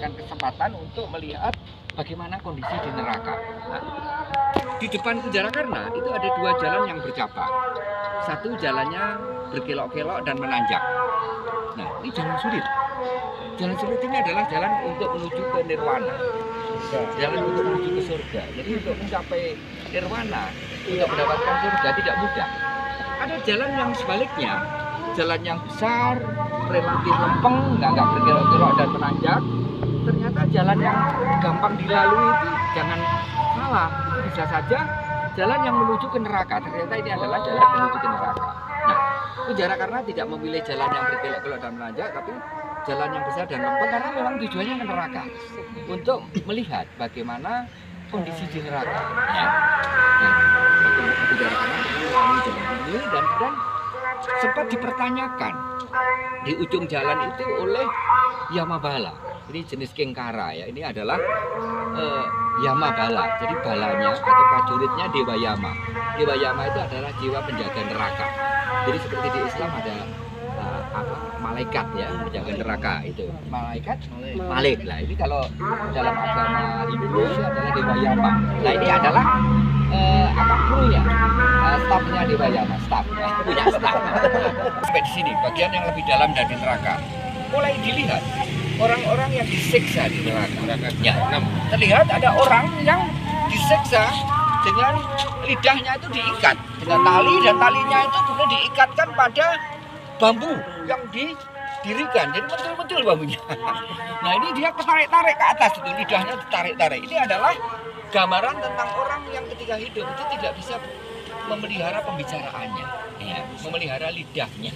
mendapatkan kesempatan untuk melihat bagaimana kondisi di neraka. Nah, di depan Kunjara Karna itu ada dua jalan yang bercabang. Satu jalannya berkelok-kelok dan menanjak. Nah, ini jalan sulit. Jalan sulit ini adalah jalan untuk menuju ke nirwana. Jalan untuk menuju ke surga. Jadi untuk mencapai nirwana, untuk mendapatkan surga tidak mudah. Ada jalan yang sebaliknya, jalan yang besar, relatif lempeng, nggak berkelok-kelok dan menanjak. Ternyata jalan yang gampang dilalui itu jangan salah, itu bisa saja jalan yang menuju ke neraka. Ternyata ini adalah jalan menuju ke neraka. Nah, Kunjara Karna tidak memilih jalan yang berkelok-kelok dan menanjak, tapi jalan yang besar dan lempeng karena memang tujuannya ke neraka, untuk melihat bagaimana kondisi di neraka. Nah, Kunjara Karna melalui jalan ini dan sempat dipertanyakan di ujung jalan itu oleh Yamabala. Ini jenis kengkara ya. Ini adalah Yamabala. Jadi balanya atau prajuritnya Dewa Yama. Dewa Yama itu adalah jiwa penjaga neraka. Jadi seperti di Islam ada malaikat ya, penjaga neraka itu. Malaikat, Malik. Lah ini kalau dalam agama Hindu itu adalah Dewa Yama. Nah ini adalah krunya, stafnya Dewa Yama, punya staf. Sampai di sini bagian yang lebih dalam dari neraka. Mulai dilihat orang-orang yang disiksa di neraka. Ya, terlihat ada orang yang disiksa dengan lidahnya itu diikat dengan tali, dan talinya itu kemudian diikatkan pada bambu yang didirikan. Jadi betul-betul bambunya. Nah ini dia ketarik-tarik ke atas, itu lidahnya ditarik-tarik. Ini adalah gambaran tentang orang yang ketika hidup itu tidak bisa memelihara pembicaraannya, ya, memelihara lidahnya.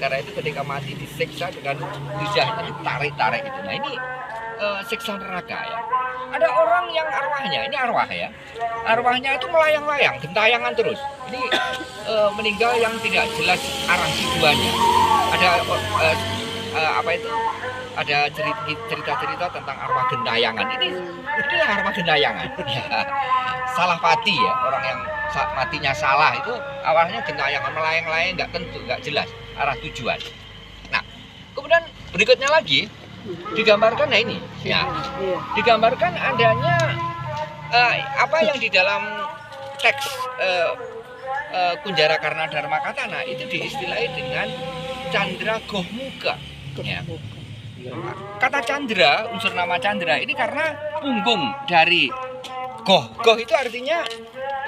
Karena itu ketika mati disiksa dengan lidahnya ditarik-tarik itu. Nah ini siksa neraka ya. Ada orang yang arwahnya, ini arwah ya. Arwahnya itu melayang-layang, gentayangan terus. Ini meninggal yang tidak jelas arah tujuannya. Ada ada cerita-cerita tentang arwah gentayangan. Inilah arwah gentayangan. Ya. Salah pati ya, orang yang matinya salah itu awalnya gentayangan, melayang-layang, nggak tentu, nggak jelas arah tujuan. Nah, kemudian berikutnya lagi digambarkan, nah ini, ya, digambarkan adanya apa yang di dalam teks Kunjara Karna Dharma Katana itu diistilahi dengan Candra Gohmuka. Ya. Kata Candra, unsur nama Candra ini karena punggung dari Goh itu artinya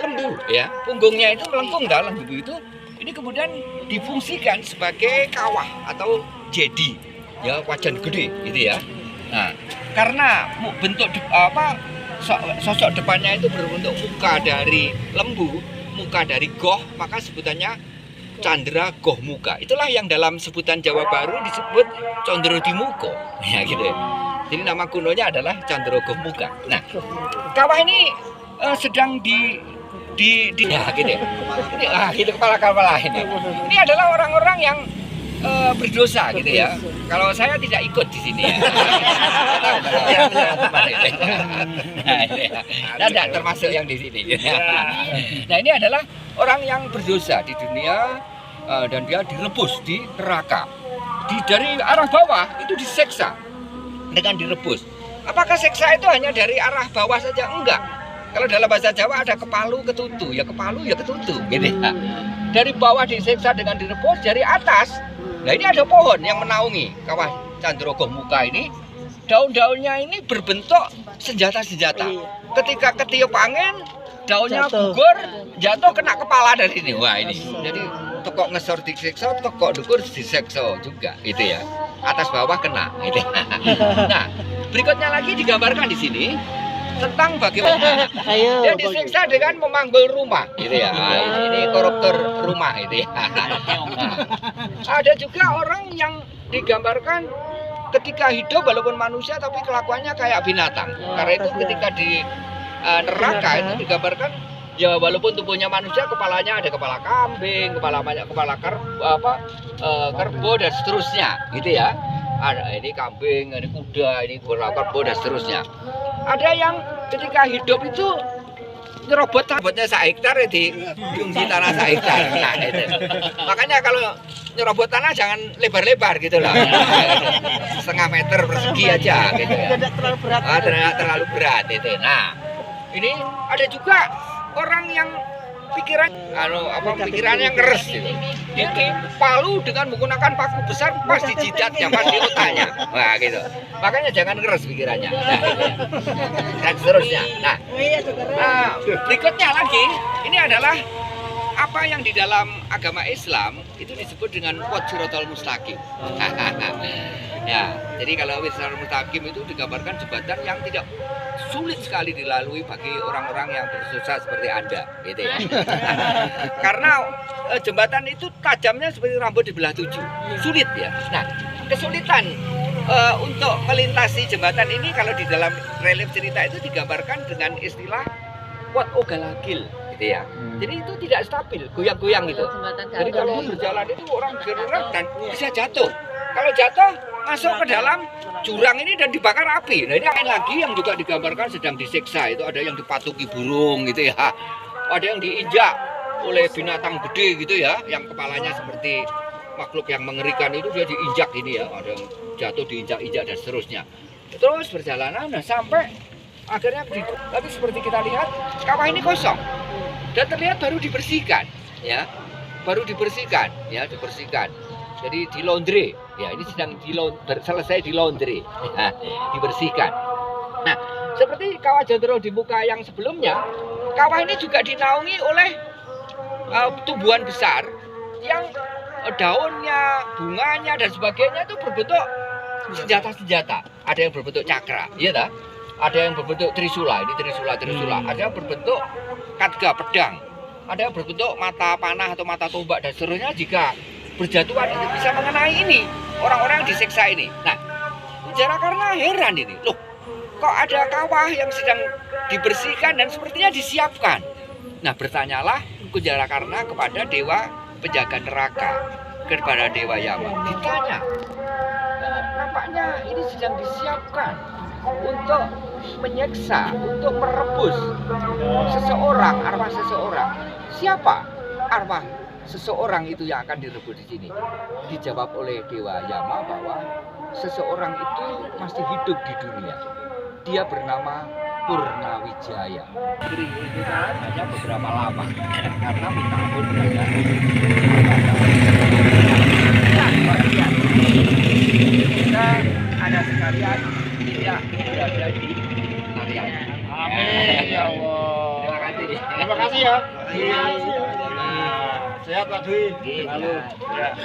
lembu ya. Punggungnya itu melengkung dah, lembu itu. Ini kemudian difungsikan sebagai kawah atau jedi. Ya, wajan gede gitu ya. Nah, karena bentuk sosok depannya itu berbentuk muka dari lembu, muka dari goh, maka sebutannya Candra Gohmuka. Itulah yang dalam sebutan Jawa Baru disebut Condro Dimuko. Ya gitu ya. Jadi nama kunonya adalah Candra Gohmuka. Nah, kawah ini sedang ya gitu ya. Ini gitu kepala ini. Ini adalah orang-orang yang berdosa gitu ya. Kalau saya tidak ikut di sini ya. Tidak termasuk yang di sini. Nah ini adalah orang yang berdosa di dunia dan dia direbus di neraka. Dari arah bawah itu diseksa dengan direbus. Apakah seksa itu hanya dari arah bawah saja? Enggak. Kalau dalam bahasa Jawa ada kepalu ketutu, ya kepalu ya ketutu gitu ya. Dari bawah diseksa dengan direbus, dari atas. Nah ini ada pohon yang menaungi kawah Candra Gohmuka ini. Daun-daunnya ini berbentuk senjata-senjata. Ketika ketiup angin, daunnya gugur, jatuh kena kepala dari ini. Wah ini. Jadi tokok ngesor disiksa, tokok dukur disiksa juga, gitu ya. Atas bawah kena. Gitu. Nah, berikutnya lagi digambarkan di sini tentang bagaimana dia disiksa dengan memanggul rumah, gitu ya. Nah, ini koruptor rumah, gitu ya. Nah, ada juga orang yang digambarkan ketika hidup walaupun manusia tapi kelakuannya kayak binatang. Karena itu ketika di neraka itu digambarkan ya walaupun tubuhnya manusia, kepalanya ada kepala kambing, kepala kerbau dan seterusnya, gitu ya. Ada ini kambing, ini kuda, ini kerbau dan seterusnya. Ada yang ketika hidup itu nyerobot sabotnya 1 hektar ya di diungsi tanah 1 hektar. Nah, itu. Makanya kalau nyerobot tanah jangan lebar-lebar gitu lah. Setengah meter persegi aja gitu ya. Tidak terlalu berat. Tidak terlalu berat itu. Nah, ini ada juga orang yang pikirannya keras gitu. Dipalu dengan menggunakan paku besar pas di jidatnya, pas di otaknya. Wah gitu. Makanya jangan keras pikirannya. Nah, gitu ya. Dan seterusnya. Nah, berikutnya lagi ini adalah apa yang di dalam agama Islam itu disebut dengan Shiratal Mustaqim. Ya, jadi kalau Shiratal Mustaqim itu digambarkan jembatan yang tidak sulit sekali dilalui bagi orang-orang yang bersusah seperti Anda, gitu ya. Karena jembatan itu tajamnya seperti rambut di belah 7, sulit ya. Nah, kesulitan untuk melintasi jembatan ini kalau di dalam relief cerita itu digambarkan dengan istilah Wat Ogalagil, gitu ya. Jadi itu tidak stabil, goyang-goyang gitu. Jadi kalau berjalan itu orang bergerak dan bisa jatuh. Kalau jatuh masuk ke dalam jurang ini dan dibakar api. Nah ini lain lagi yang juga digambarkan sedang disiksa. Itu ada yang dipatuki burung gitu ya. Ada yang diinjak oleh binatang gede gitu ya, yang kepalanya seperti makhluk yang mengerikan itu dia diinjak ini ya. Ada yang jatuh diinjak-injak dan seterusnya. Terus berjalanan nah, sampai akhirnya tapi seperti kita lihat kawah ini kosong dan terlihat baru dibersihkan ya. Baru dibersihkan ya, dibersihkan. Jadi di laundry, ya ini sedang selesai di laundry, ya, dibersihkan. Nah, seperti kawah Jantoro di muka yang sebelumnya, kawah ini juga dinaungi oleh tumbuhan besar yang daunnya, bunganya dan sebagainya itu berbentuk senjata-senjata. Ada yang berbentuk cakra, ya tak? Ada yang berbentuk trisula, ini trisula. Ada yang berbentuk khadga, pedang. Ada yang berbentuk mata panah atau mata tombak dan seterusnya jika berjatuhan itu bisa mengenai ini orang-orang yang disiksa ini. Nah, Jarakarna heran ini, loh, kok ada kawah yang sedang dibersihkan dan sepertinya disiapkan. Nah, bertanyalah Jarakarna kepada dewa penjaga neraka, kepada dewa Yama. Ditanya, nampaknya ini sedang disiapkan untuk menyiksa, untuk merebus seseorang, arwah seseorang. Siapa arwah seseorang itu yang akan direbut di sini? Dijawab oleh Dewa Yama bahwa seseorang itu masih hidup di dunia. Dia bernama Purnawijaya. Itu hanya beberapa lama karena minta ampun kepada kita ada sekalian tidak berada di kalian. Amin ya Allah. Terima kasih. Terima kasih ya. Sehat Pak Dwi. Lalu.